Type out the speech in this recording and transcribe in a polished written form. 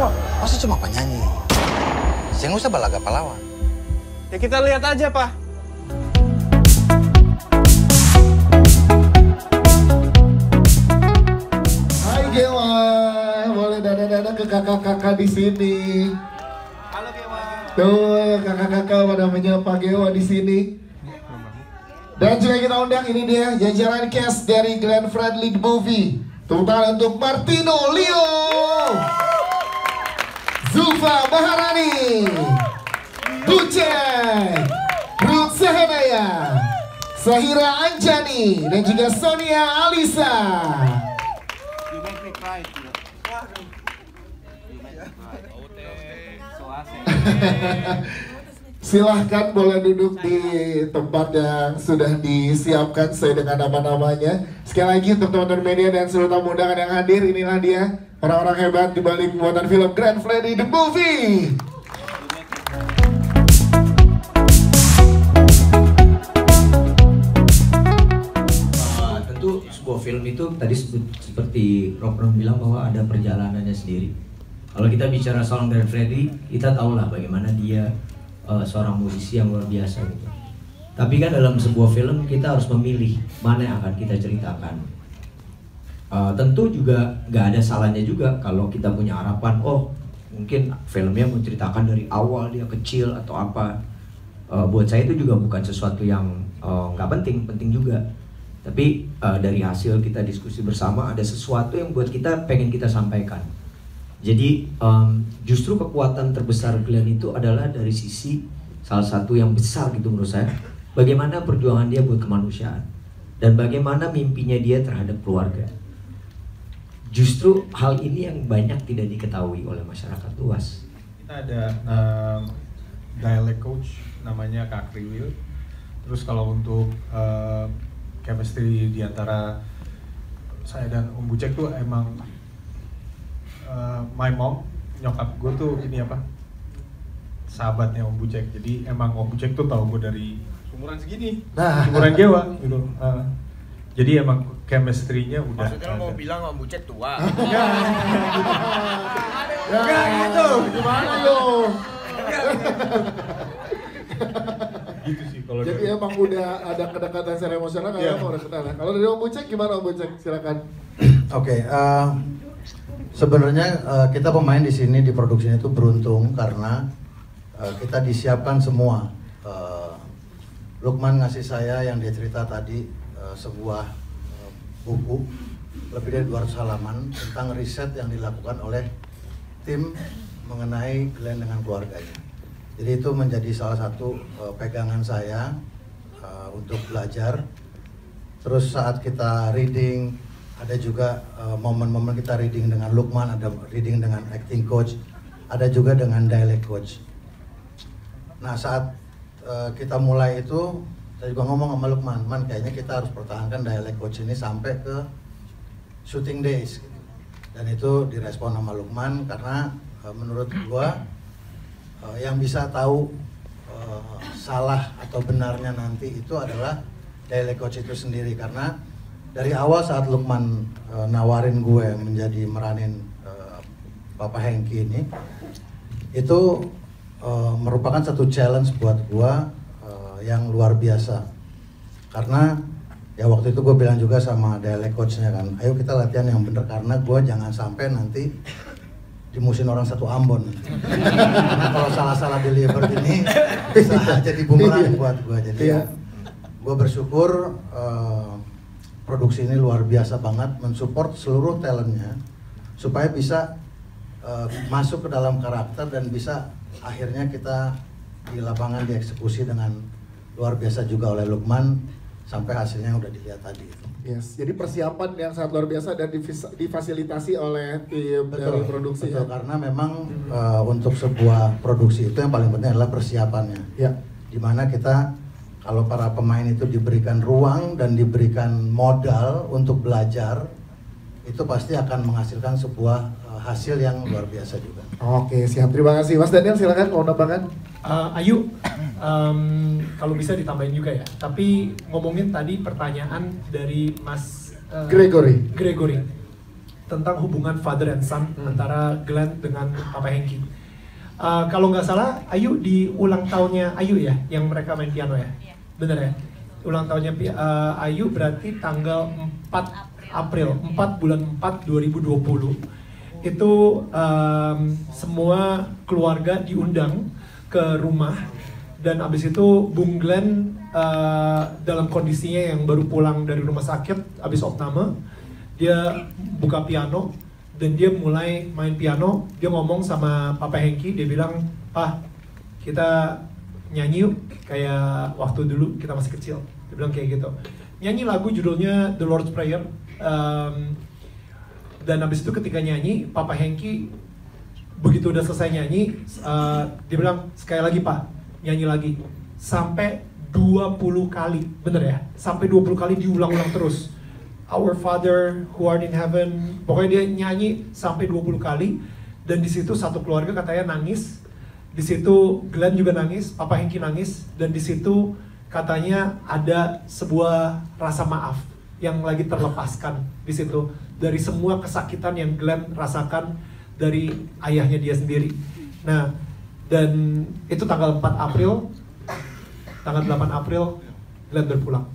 Pak? Masa cuma penyanyi? Saya nggak usah balaga pahlawan. Ya kita lihat aja, Pak. Hai Gewa, boleh dada-dada ke kakak-kakak di sini. Halo Gewa. Tuh kakak-kakak pada menyapa Gewa di sini. Dan juga kita undang ini dia jajaran cast dari Glenn Fredly The Movie. Tepuk tangan untuk Martino Leo, Zulfa Maharani, Bucek, Ruth Sahanaya, Sahira Anjani, dan juga Sonia Alisa. You make me cry. You make me cry. So asik. Silahkan boleh duduk di tempat yang sudah disiapkan sesuai dengan nama-namanya. Sekali lagi untuk teman-teman media dan seluruh tamu undangan yang hadir, inilah dia orang-orang hebat di balik pembuatan film Glenn Fredly The Movie. Tentu sebuah film itu tadi seperti Rockron bilang bahwa ada perjalanannya sendiri. Kalau kita bicara soal Glenn Fredly, kita tahulah bagaimana dia seorang musisi yang luar biasa gitu. Tapi kan dalam sebuah film kita harus memilih mana yang akan kita ceritakan. Tentu juga nggak ada salahnya juga kalau kita punya harapan, oh mungkin filmnya menceritakan dari awal dia kecil atau apa. Buat saya itu juga bukan sesuatu yang nggak penting, penting juga. Tapi dari hasil kita diskusi bersama ada sesuatu yang buat kita pengen kita sampaikan. Jadi justru kekuatan terbesar Glenn itu adalah dari sisi salah satu yang besar gitu menurut saya, bagaimana perjuangan dia buat kemanusiaan dan bagaimana mimpinya dia terhadap keluarga. Justru hal ini yang banyak tidak diketahui oleh masyarakat luas. Kita ada dialect coach namanya Kak Kriwil. Terus kalau untuk chemistry di antara saya dan Om Bucek tuh emang my mom, nyokap gue tuh ini apa, sahabatnya Om Bucek. Jadi emang Om Bucek tuh tahu gue dari umuran segini, umuran Gewa gitu. Jadi emang chemistry-nya udah. Maksudnya lo mau bilang Om Bucek tua? Ya gitu, gimana lo? Gitu sih kalau. Jadi emang udah ada kedekatan secara emosional kalau mau udah kenal. Kalau dari Om Bucek gimana Om Bucek? Silakan. Oke, sebenarnya kita pemain di sini di produksinya itu beruntung karena kita disiapkan semua. Lukman ngasih saya yang dia cerita tadi sebuah buku lebih dari 200 halaman tentang riset yang dilakukan oleh tim mengenai Glenn dengan keluarganya. Jadi itu menjadi salah satu pegangan saya untuk belajar. Terus saat kita reading, ada juga momen-momen kita reading dengan Lukman, ada reading dengan acting coach, ada juga dengan dialect coach. Nah saat kita mulai itu, saya juga ngomong sama Lukman, man kayaknya kita harus pertahankan dialect coach ini sampai ke shooting days. Dan itu direspon sama Lukman karena menurut gua yang bisa tahu salah atau benarnya nanti itu adalah dialect coach itu sendiri. Karena dari awal saat Lukman nawarin gue menjadi meranin Papa Hengki ini, itu merupakan satu challenge buat gue yang luar biasa. Karena ya waktu itu gue bilang juga sama dialect coachnya kan, ayo kita latihan yang bener karena gue jangan sampai nanti dimusuhin orang satu Ambon. Karena kalau salah-salah deliver ini bisa jadi bumerang buat gue. Jadi gue bersyukur produksi ini luar biasa banget mensupport seluruh talentnya supaya bisa masuk ke dalam karakter dan bisa akhirnya kita di lapangan dieksekusi dengan luar biasa juga oleh Lukman sampai hasilnya udah dilihat tadi. Yes, jadi persiapan yang sangat luar biasa dan difasilitasi oleh tim dari produksi. Betul, karena memang untuk sebuah produksi itu yang paling penting adalah persiapannya. Ya. Dimana kita kalau para pemain itu diberikan ruang dan diberikan modal untuk belajar, itu pasti akan menghasilkan sebuah hasil yang luar biasa juga. Oke, siap. Terima kasih. Mas Daniel, silakan mau nambahkan. Ayu, kalau bisa ditambahin juga ya. Tapi ngomongin tadi pertanyaan dari Mas Gregory. tentang hubungan father and son antara Glenn dengan Papa Hengki. Kalau nggak salah, Ayu di ulang tahunnya Ayu ya, yang mereka main piano ya, bener ya? Ulang tahunnya Ayu berarti tanggal 4 April, 4 bulan 4 2020. Itu semua keluarga diundang ke rumah, dan abis itu Bung Glenn dalam kondisinya yang baru pulang dari rumah sakit abis opname, dia buka piano dan dia mulai main piano. Dia ngomong sama Papa Hengki, dia bilang, "Pak, kita nyanyi yuk kayak waktu dulu kita masih kecil." Dia bilang kayak gitu. Nyanyi lagu judulnya The Lord's Prayer. Dan habis itu ketika nyanyi, Papa Hengki begitu udah selesai nyanyi, dia bilang, "Sekali lagi Pak, nyanyi lagi." Sampai 20 kali, bener ya? Sampai 20 kali diulang-ulang terus. Our Father who art in heaven. Pokoknya dia nyanyi sampai 20 kali. Dan di situ satu keluarga katanya nangis. Di situ Glenn juga nangis, Papa Hengki nangis. Dan di situ katanya ada sebuah rasa maaf yang lagi terlepaskan di situ dari semua kesakitan yang Glenn rasakan dari ayahnya dia sendiri. Nah, dan itu tanggal 4 April, tanggal 8 April Glenn berpulang.